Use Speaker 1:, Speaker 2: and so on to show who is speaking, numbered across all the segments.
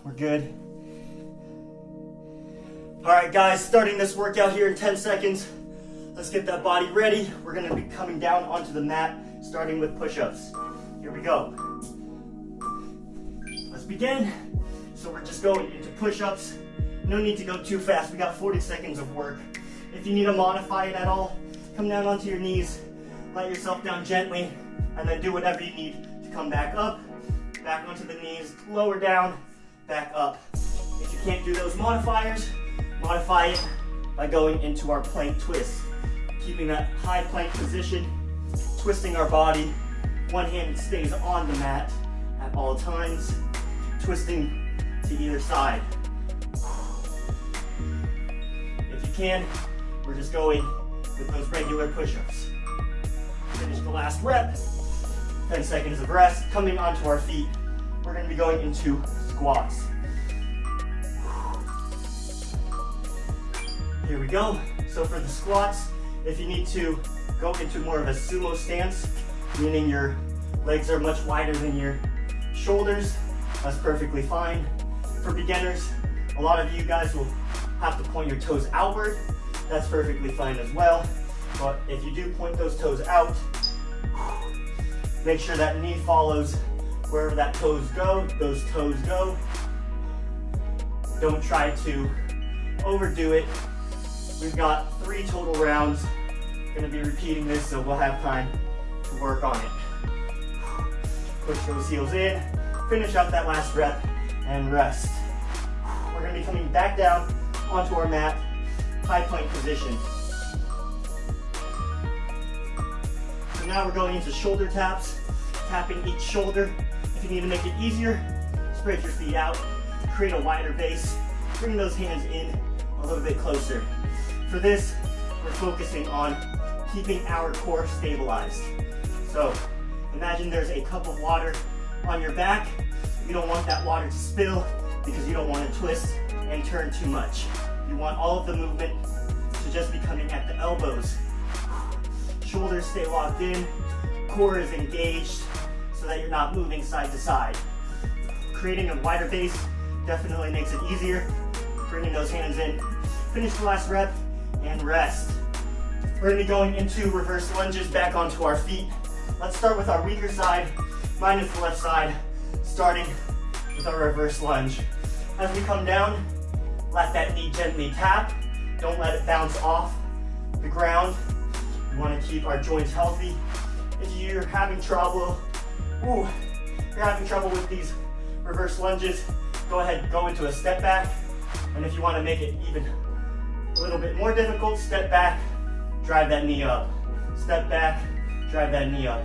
Speaker 1: We're good. All right, guys, starting this workout here in 10 seconds. Let's get that body ready. We're gonna be coming down onto the mat, starting with push-ups. Here we go. Let's begin. So we're just going into push-ups. No need to go too fast. We got 40 seconds of work. If you need to modify it at all, come down onto your knees, let yourself down gently, and then do whatever you need to come back up, back onto the knees, lower down, back up. If you can't do those modifiers, modify it by going into our plank twist. Keeping that high plank position, twisting our body. One hand stays on the mat at all times, twisting to either side. If you can, we're just going with those regular push-ups. Finish the last rep, 10 seconds of rest. Coming onto our feet, we're gonna be going into squats. Here we go. So for the squats, if you need to go into more of a sumo stance, meaning your legs are much wider than your shoulders, that's perfectly fine. For beginners, a lot of you guys will have to point your toes outward. That's perfectly fine as well. But if you do point those toes out, make sure that knee follows wherever that those toes go. Don't try to overdo it. We've got 3 total rounds. Gonna be repeating this, so we'll have time to work on it. Push those heels in, finish out that last rep, and rest. We're gonna be coming back down onto our mat, high plank position. So now we're going into shoulder taps, tapping each shoulder. If you need to make it easier, spread your feet out, create a wider base, bring those hands in a little bit closer. For this, we're focusing on keeping our core stabilized. So imagine there's a cup of water on your back. You don't want that water to spill because you don't want to twist and turn too much. You want all of the movement to just be coming at the elbows. Shoulders stay locked in, core is engaged so that you're not moving side to side. Creating a wider base definitely makes it easier. Bringing those hands in. Finish the last rep and rest. We're gonna be going into reverse lunges back onto our feet. Let's start with our weaker side. Mine is the left side, starting with our reverse lunge. As we come down, let that knee gently tap. Don't let it bounce off the ground. We wanna keep our joints healthy. If you're having trouble, with these reverse lunges, go ahead and go into a step back. And if you wanna make it even a little bit more difficult, step back, drive that knee up. Step back, drive that knee up.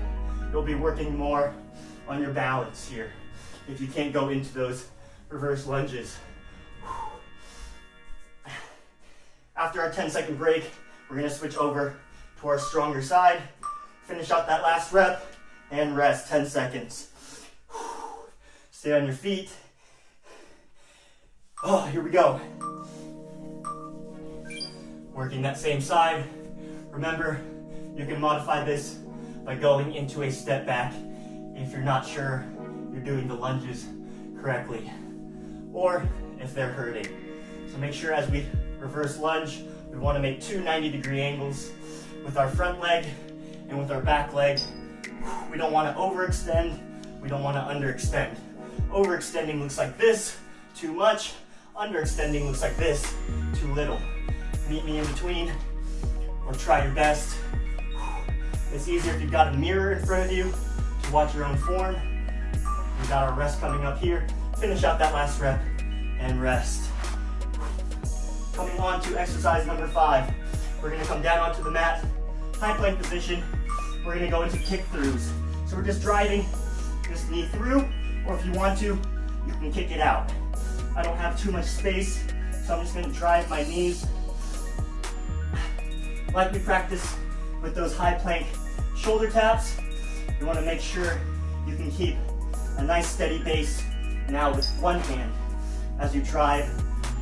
Speaker 1: You'll be working more on your balance here if you can't go into those reverse lunges. After our 10-second break, we're gonna switch over to our stronger side. Finish out that last rep and rest 10 seconds. Stay on your feet. Oh, here we go. Working that same side. Remember, you can modify this by going into a step back if you're not sure you're doing the lunges correctly, or if they're hurting. So make sure as we reverse lunge, we want to make 2 90-degree angles with our front leg and with our back leg. We don't want to overextend, we don't want to underextend. Overextending looks like this, too much. Underextending looks like this, too little. Meet me in between, or try your best. It's easier if you've got a mirror in front of you to watch your own form. We've got our rest coming up here. Finish out that last rep and rest. Coming on to exercise number 5. We're gonna come down onto the mat, high plank position. We're gonna go into kick throughs. So we're just driving this knee through, or if you want to, you can kick it out. I don't have too much space, so I'm just gonna drive my knees. Like we practice with those high plank shoulder taps, you wanna make sure you can keep a nice steady base now with one hand. As you drive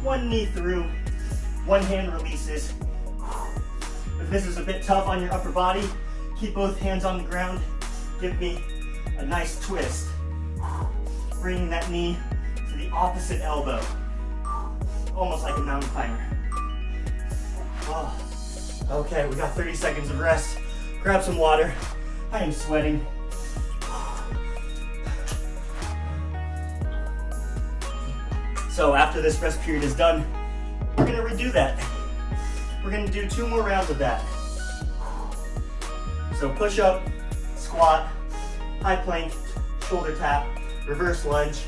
Speaker 1: one knee through, one hand releases. If this is a bit tough on your upper body, keep both hands on the ground. Give me a nice twist. Bringing that knee to the opposite elbow. Almost like a mountain climber. Oh. Okay, we got 30 seconds of rest. Grab some water. I am sweating. So after this rest period is done, we're gonna redo that. We're gonna do 2 more rounds of that. So push up, squat, high plank, shoulder tap, reverse lunge,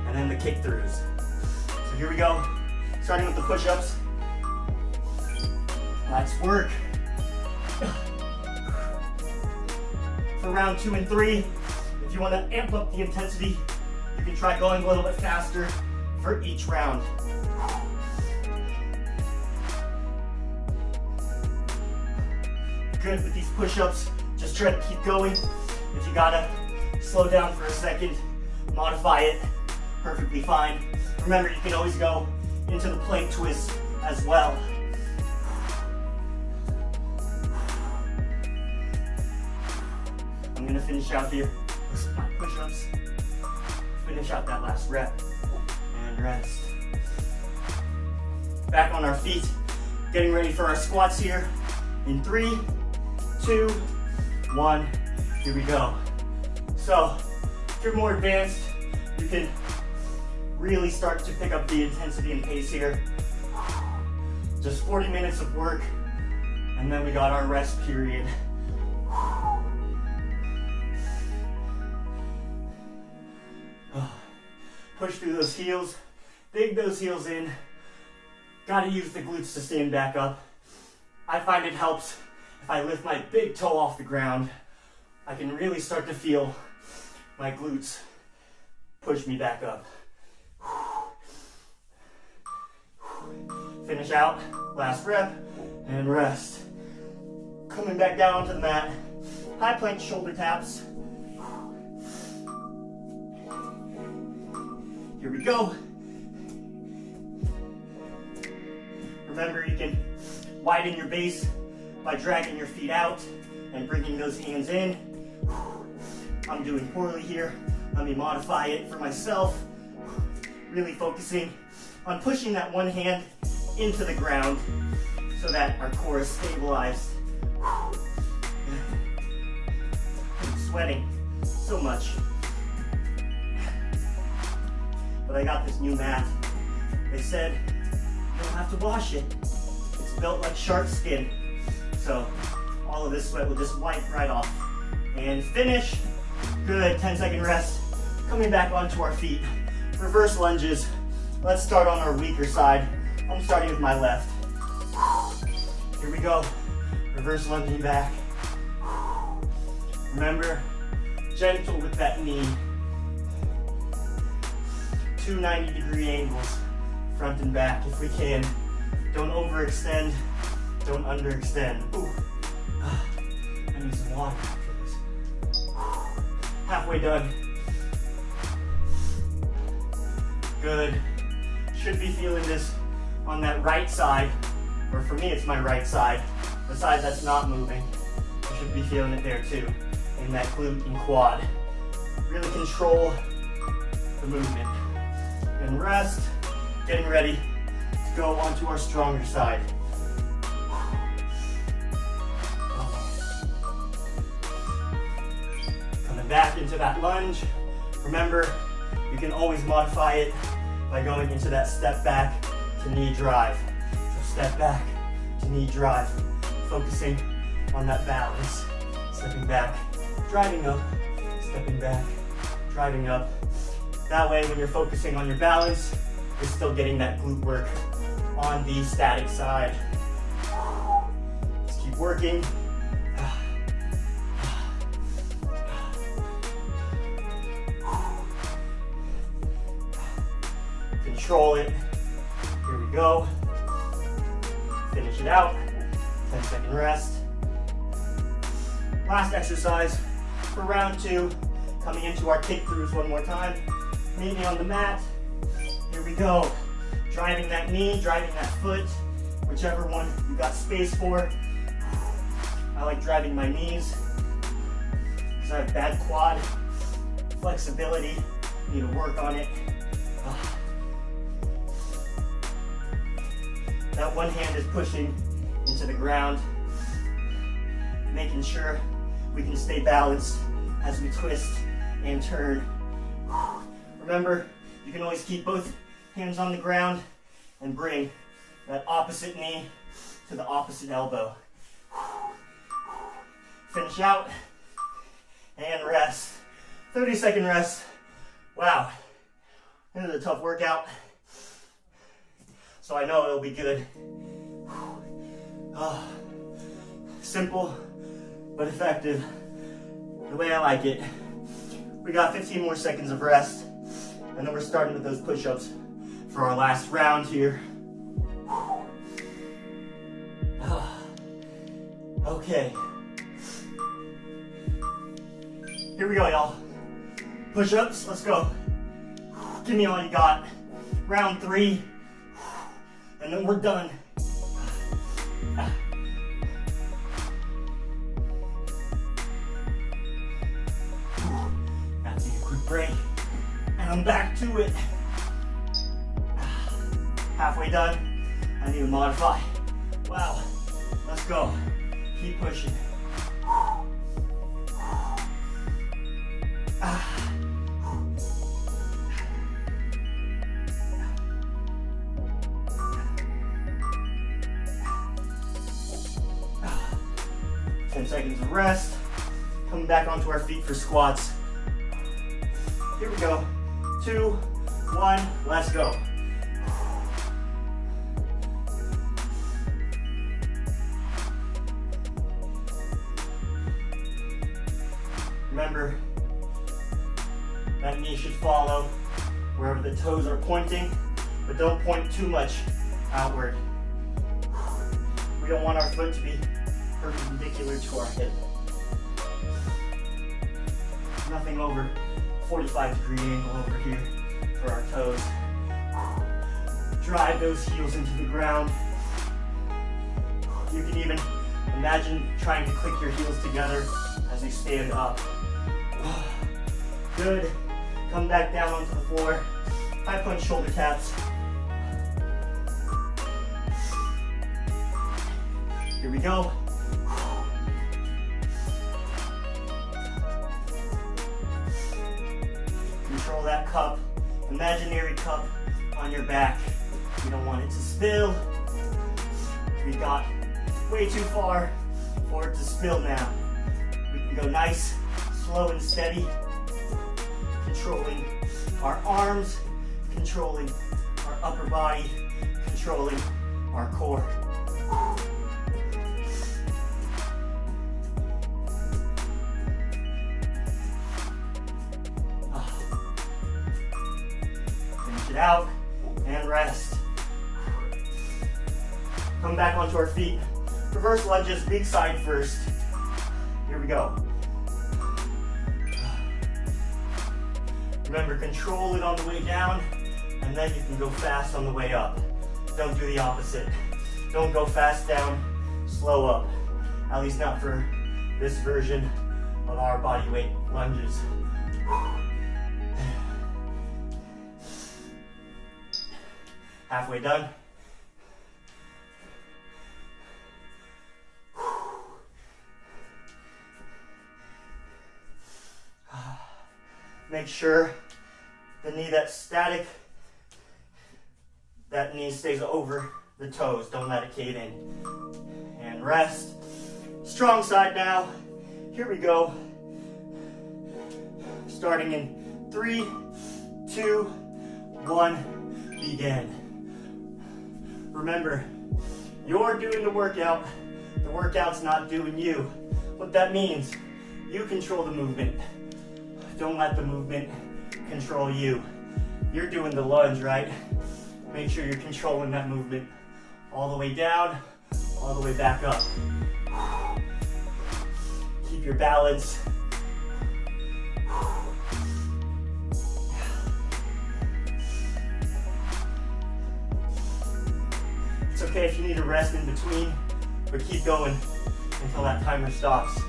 Speaker 1: and then the kick throughs. So here we go. Starting with the push-ups. Let's work. For round 2 and 3, if you want to amp up the intensity, you can try going a little bit faster for each round. Good with these push-ups. Just try to keep going. If you gotta slow down for a second, modify it, perfectly fine. Remember, you can always go into the plank twist as well. I'm gonna finish out here with my push-ups. Finish out that last rep and rest. Back on our feet, getting ready for our squats here. In 3, 2, 1, here we go. So, if you're more advanced, you can really start to pick up the intensity and pace here. Just 40 minutes of work, and then we got our rest period. Push through those heels, dig those heels in. Gotta use the glutes to stand back up. I find it helps if I lift my big toe off the ground. I can really start to feel my glutes push me back up. Finish out, last rep, and rest. Coming back down onto the mat, high plank shoulder taps. Here we go. Remember, you can widen your base by dragging your feet out and bringing those hands in. I'm doing poorly here. Let me modify it for myself. Really focusing on pushing that one hand into the ground so that our core is stabilized. I'm sweating so much. But I got this new mat. They said you don't have to wash it. It's built like shark skin. So all of this sweat will just wipe right off. And finish. Good, 10-second rest. Coming back onto our feet. Reverse lunges. Let's start on our weaker side. I'm starting with my left. Here we go. Reverse lunging back. Remember, gentle with that knee. 2 90-degree angles, front and back if we can. Don't overextend, don't underextend. Ooh. I need some water after this. Halfway done. Good. Should be feeling this on that right side, or for me it's my right side, the side that's not moving. You should be feeling it there too, in that glute and quad. Really control the movement. And rest, getting ready to go onto our stronger side. Coming back into that lunge. Remember, you can always modify it by going into that step back to knee drive. So step back to knee drive, focusing on that balance. Stepping back, driving up, stepping back, driving up. That way, when you're focusing on your balance, you're still getting that glute work on the static side. Let's keep working. Control it. Here we go. Finish it out. 10-second rest. Last exercise for round 2. Coming into our kick throughs one more time. Meet me on the mat. Here we go. Driving that knee, driving that foot, whichever one you got space for. I like driving my knees because I have bad quad flexibility. Need to work on it. that one hand is pushing into the ground, making sure we can stay balanced as we twist and turn. Remember, you can always keep both hands on the ground and bring that opposite knee to the opposite elbow. Finish out and rest. 30-second rest. Wow, this is a tough workout, so I know it'll be good. Simple but effective, the way I like it. We got 15 more seconds of rest, and then we're starting with those push-ups for our last round here. Okay. Here we go, y'all. Push-ups, let's go. Give me all you got. Round 3, and then we're done. That's a quick break, and I'm back to it. Halfway done, I need to modify. Wow, let's go. Keep pushing. 10 seconds of rest. Coming back onto our feet for squats. Here we go. 2, 1, let's go. Remember, that knee should follow wherever the toes are pointing, but don't point too much outward. We don't want our foot to be perpendicular to our hip. Nothing over 45-degree angle over here for our toes. Drive those heels into the ground. You can even imagine trying to click your heels together as you stand up. Good. Come back down onto the floor. High punch shoulder taps. Here we go. Control that cup, imaginary cup on your back. You don't want it to spill. We got way too far for it to spill now. We can go nice, slow and steady, controlling our arms, controlling our upper body, controlling our core. Finish it out and rest. Come back onto our feet. Reverse lunges, big side first. Here we go. Remember, control it on the way down, and then you can go fast on the way up. Don't do the opposite. Don't go fast down, slow up. At least not for this version of our body weight lunges. Halfway done. Make sure the knee that's static, that knee stays over the toes. Don't let it cave in. And rest. Strong side now. Here we go. Starting in 3, 2, 1, begin. Remember, you're doing the workout. The workout's not doing you. What that means, you control the movement. Don't let the movement control you. You're doing the lunge, right? Make sure you're controlling that movement all the way down, all the way back up. Keep your balance. It's okay if you need a rest in between, but keep going until that timer stops.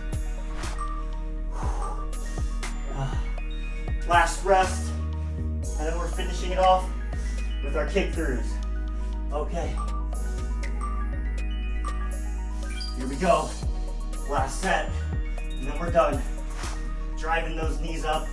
Speaker 1: Last rest, and then we're finishing it off with our kick throughs. Okay, Here we go. Last set, and then we're done. Driving those knees up.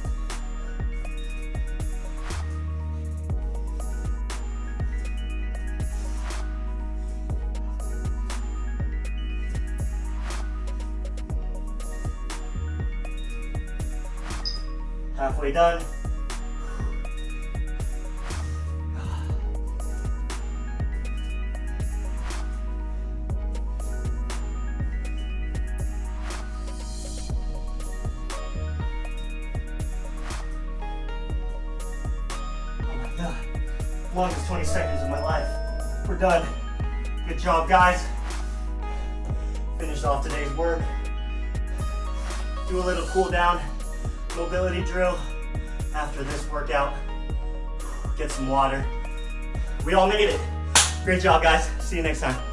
Speaker 1: Halfway done. Longest 20 seconds of my life. We're done. Good job, guys. Finished off today's work. Do a little cool down mobility drill after this workout. Get some water. We all made it. Great job, guys. See you next time.